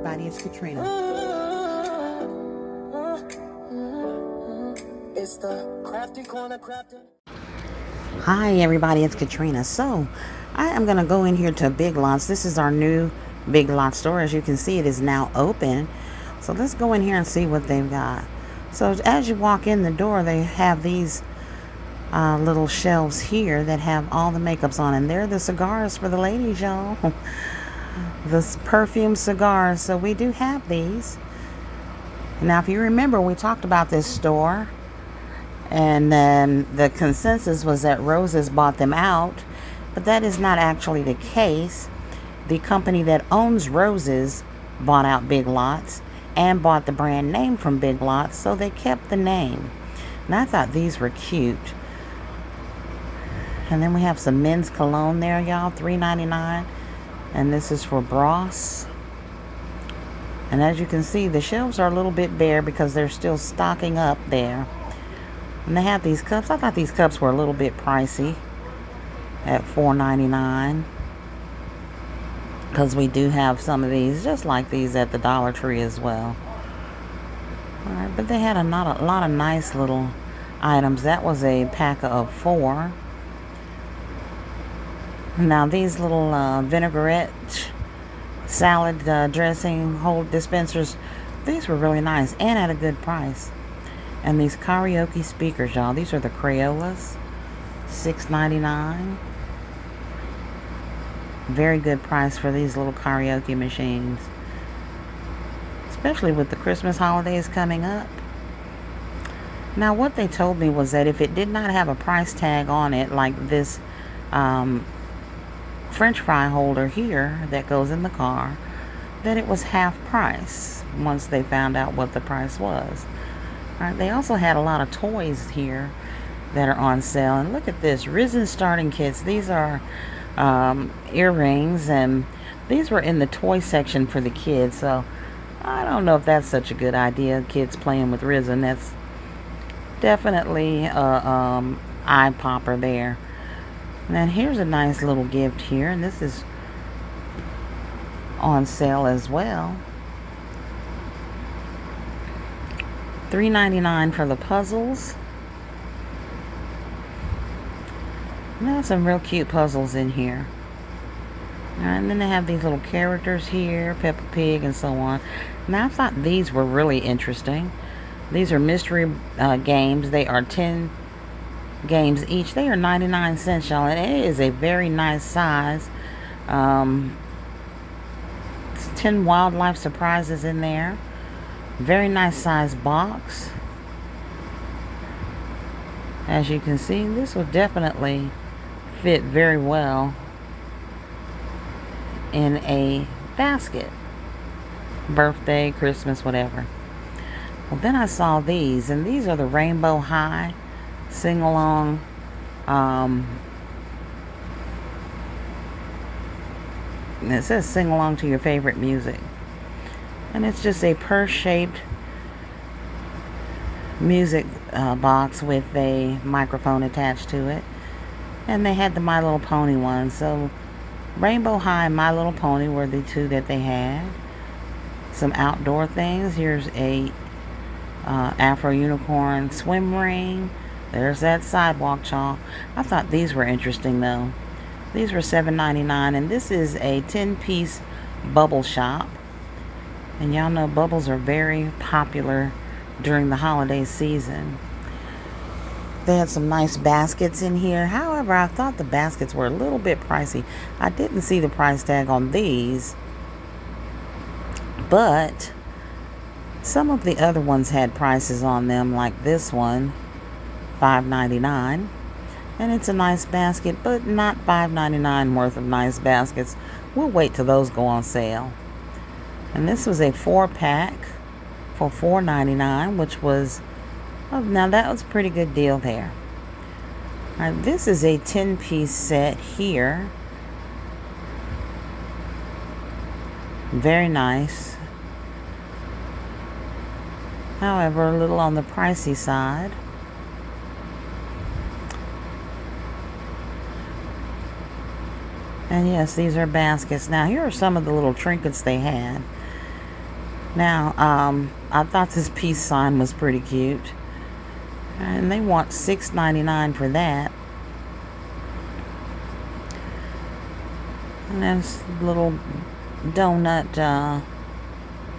everybody, it's Katrina. It's the crafty corner crafting. Hi everybody, it's Katrina. So I am going to go in here to Big Lots. This is our new Big Lots store. As you can see, it is now open. So let's go in here and see what they've got. So as you walk in the door, they have these little shelves here that have all the makeups on, and they're the cigars for the ladies, y'all. The perfume cigars. So we do have these. Now, if you remember, we talked about this store, and then the consensus was that Roses bought them out, but that is not actually the case. The company that owns Roses bought out Big Lots and bought the brand name from Big Lots, so they kept the name. And I thought these were cute. And then we have some men's cologne there, y'all, $3.99. And this is for Bros. And as you can see, the shelves are a little bit bare because they're still stocking up there. And they have these cups. I thought these cups were a little bit pricey at $4.99. Because we do have some of these, just like these, at the Dollar Tree as well. Alright, but they had a lot of nice little items. That was a pack of 4. Now these little vinaigrette salad dressing hold dispensers, these were really nice and at a good price. And these karaoke speakers, y'all, these are the Crayolas, $6.99. Very good price for these little karaoke machines, especially with the Christmas holidays coming up. Now what they told me was that if it did not have a price tag on it, like this French fry holder here that goes in the car, that it was half price once they found out what the price was. All right, they also had a lot of toys here that are on sale. And look at this, Risen starting kits. These are earrings, and these were in the toy section for the kids. So I don't know if that's such a good idea, kids playing with Risen. That's definitely eye popper there. And then here's a nice little gift here, and this is on sale as well. $3.99 for the puzzles. And there's some real cute puzzles in here. Alright, and then they have these little characters here, Peppa Pig and so on. Now I thought these were really interesting. These are mystery games. They are 10 games each. They are 99 cents, y'all, and it is a very nice size. 10 wildlife surprises in there. Very nice size box. As you can see, this will definitely fit very well in a basket. Birthday, Christmas, whatever. Well, then I saw these, and these are the Rainbow High sing-along it says sing along to your favorite music, and it's just a purse-shaped music box with a microphone attached to it. And they had the My Little Pony one. So Rainbow High and My Little Pony were the two that they had. Some outdoor things. Here's a Afro Unicorn swim ring. There's that sidewalk chalk. I thought these were interesting though. These were $7.99, and this is a 10-piece bubble shop. And y'all know bubbles are very popular during the holiday season. They had some nice baskets in here. However, I thought the baskets were a little bit pricey. I didn't see the price tag on these, but some of the other ones had prices on them, like this one, $5.99. And it's a nice basket, but not $5.99 worth of nice baskets. We'll wait till those go on sale. And this was a 4-pack for $4.99, which was, oh, now that was a pretty good deal there. All right, this is a 10-piece set here. Very nice. However, a little on the pricey side. And yes, these are baskets. Now, here are some of the little trinkets they had. Now, I thought this peace sign was pretty cute. And they want $6.99 for that. And there's a little donut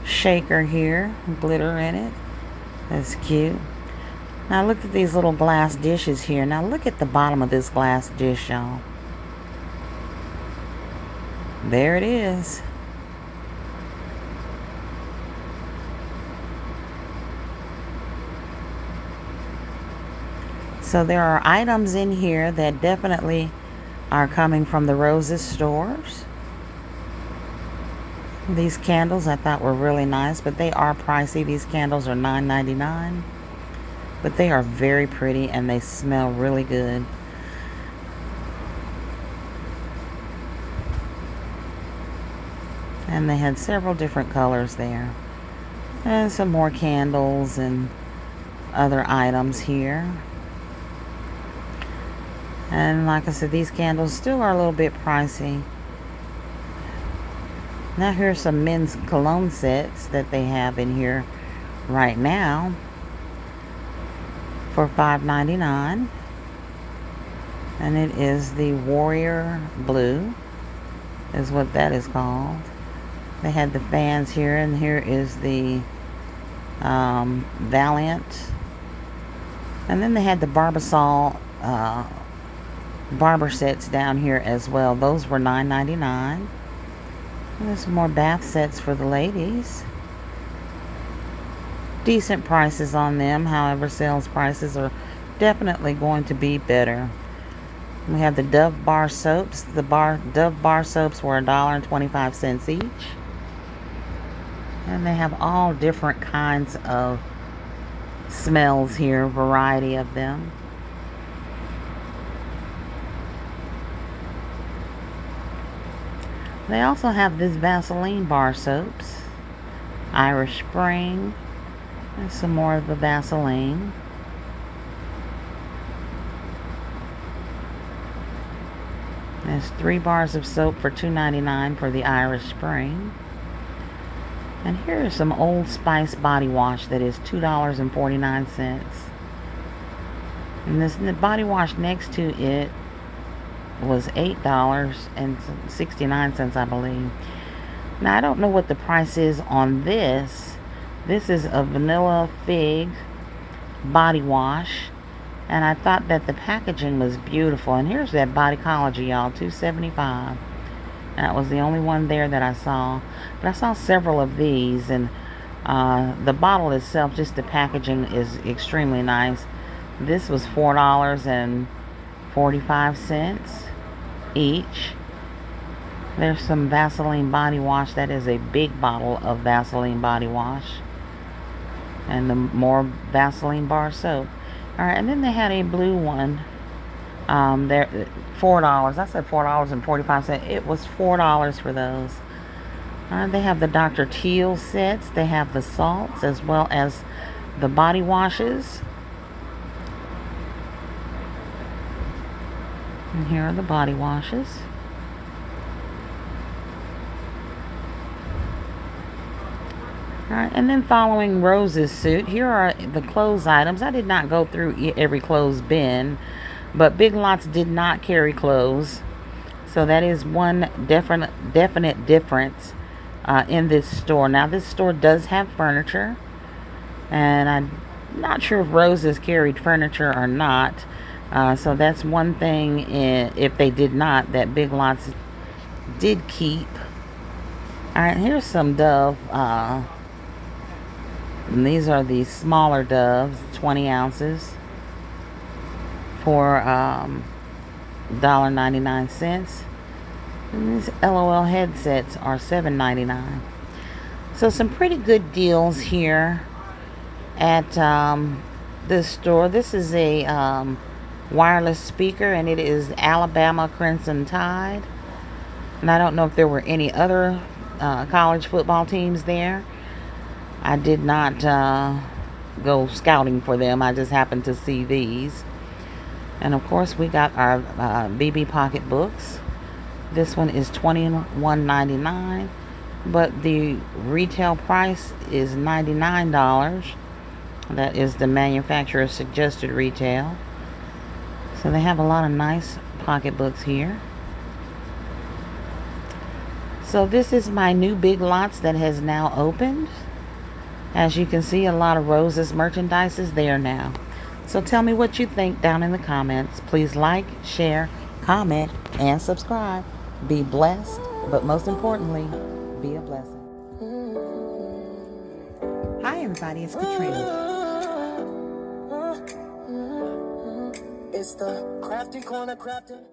shaker here, glitter in it. That's cute. Now look at these little glass dishes here. Now look at the bottom of this glass dish, y'all. There it is. So there are items in here that definitely are coming from the Roses stores. These candles I thought were really nice, but they are pricey. These candles are $9.99, but they are very pretty and they smell really good. And they had several different colors there. And some more candles and other items here. And like I said, these candles still are a little bit pricey. Now here's some men's cologne sets that they have in here right now for $5.99. And it is the Warrior Blue is what that is called. They had the fans here, and here is the Valiant. And then they had the Barbasol barber sets down here as well. Those were $9.99. There's some more bath sets for the ladies. Decent prices on them. However, sales prices are definitely going to be better. We have the Dove bar soaps. The Dove bar soaps were $1.25 each. And they have all different kinds of smells here, variety of them. They also have this Vaseline bar soaps, Irish Spring, and some more of the Vaseline. There's 3 bars of soap for $2.99 for the Irish Spring. And here is some Old Spice body wash that is $2.49. And this body wash next to it was $8.69, I believe. Now I don't know what the price is on this. This is a vanilla fig body wash, and I thought that the packaging was beautiful. And here's that Bodycology, y'all, $2.75. That was the only one there that I saw, but I saw several of these, and the bottle itself, just the packaging, is extremely nice. This was $4.45 each. There's some Vaseline body wash. That is a big bottle of Vaseline body wash, and the more Vaseline bar soap. All right, and then they had a blue one. There, $4. I said $4.45. It was $4 for those. They have the Dr. Teal sets. They have the salts as well as the body washes. And here are the body washes. Alright, and then following Rose's suit, here are the clothes items. I did not go through every clothes bin, but Big Lots did not carry clothes. So that is one definite difference in this store. Now this store does have furniture, and I'm not sure if Rose's carried furniture or not. So that's one thing, if they did not, that Big Lots did keep. Alright, here's some Dove. And these are the smaller Doves, 20 ounces, for $1.99. And these LOL headsets are $7.99. So some pretty good deals here at this store. This is a wireless speaker, and it is Alabama Crimson Tide. And I don't know if there were any other college football teams there. I did not go scouting for them. I just happened to see these. And of course we got our BB pocketbooks. This one is $21.99. but the retail price is $99. That is the manufacturer's suggested retail. So they have a lot of nice pocketbooks here. So this is my new Big Lots that has now opened. As you can see, a lot of Rose's merchandise is there now. So tell me what you think down in the comments. Please like, share, comment, and subscribe. Be blessed, but most importantly, be a blessing. Hi everybody, it's Katrina. It's the crafty corner crafting.